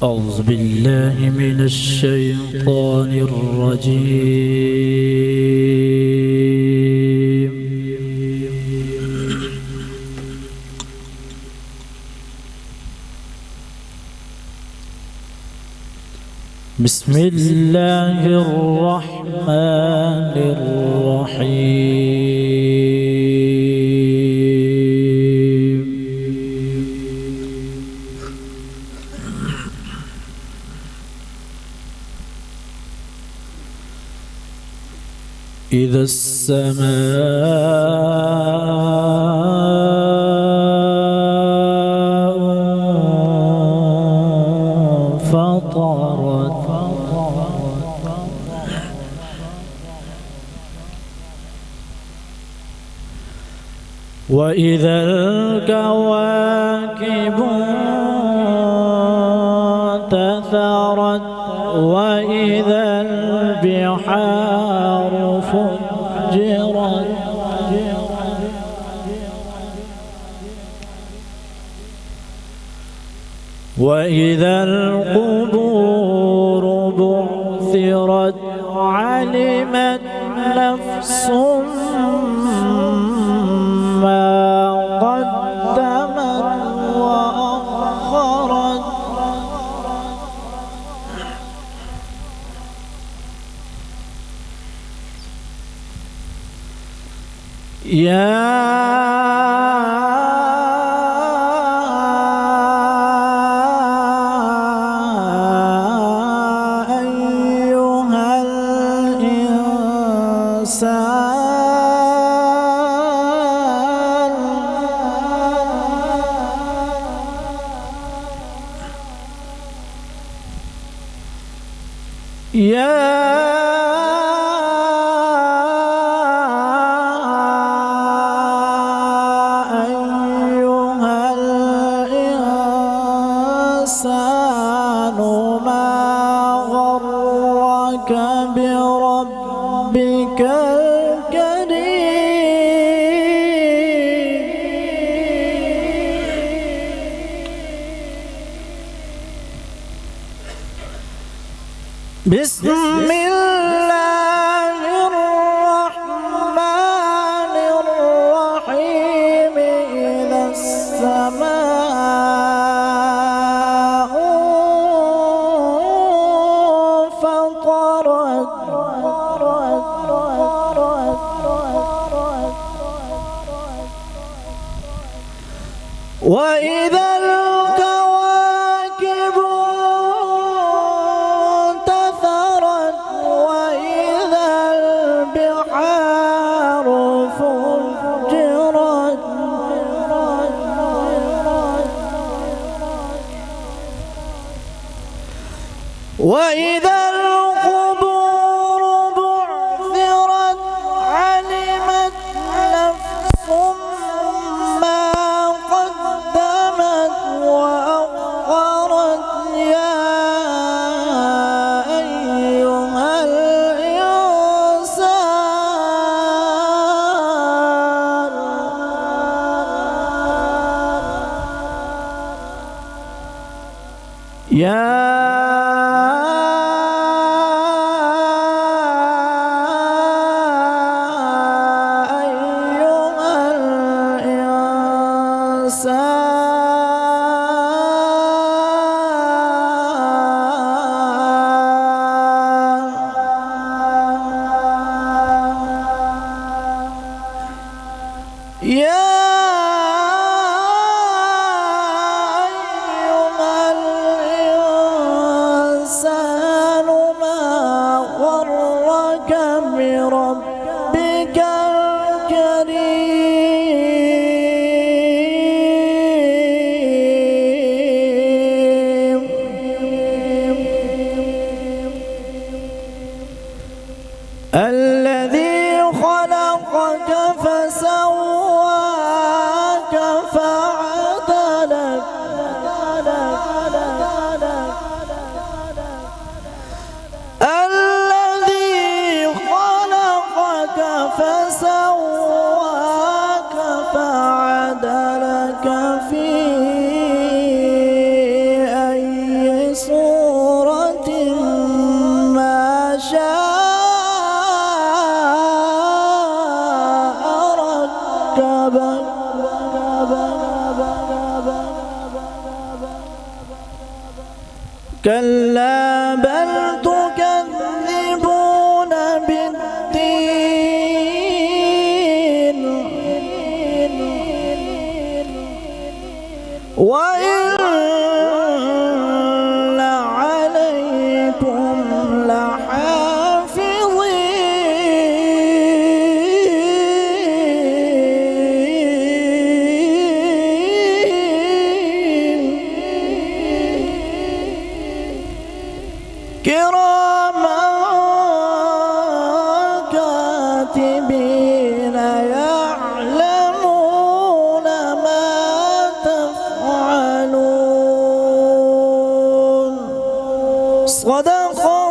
أعوذ بالله من الشيطان الرجيم. بسم الله الرحمن الرحيم. إذا السماء فطرت وإذا الكواكب انتثرت وإذا البحار فجرت وإذا القبور بعثرت علمت نفس ما قدمت وأخرت يا أيها الإنسان ما غرك بربك الكريم. بسم الله الرحمن الرحيم. إذا السماء فطرت وإذا الكواكب انتثرت وإذا البحار فجرت وإذا القبور بعثرت علمت نفس ما قدمت وأخرت. يا أيها كلا بل تكذبون بالدين وإن عليكم كراما كاتبين يعلمون ما تفعلون. صدق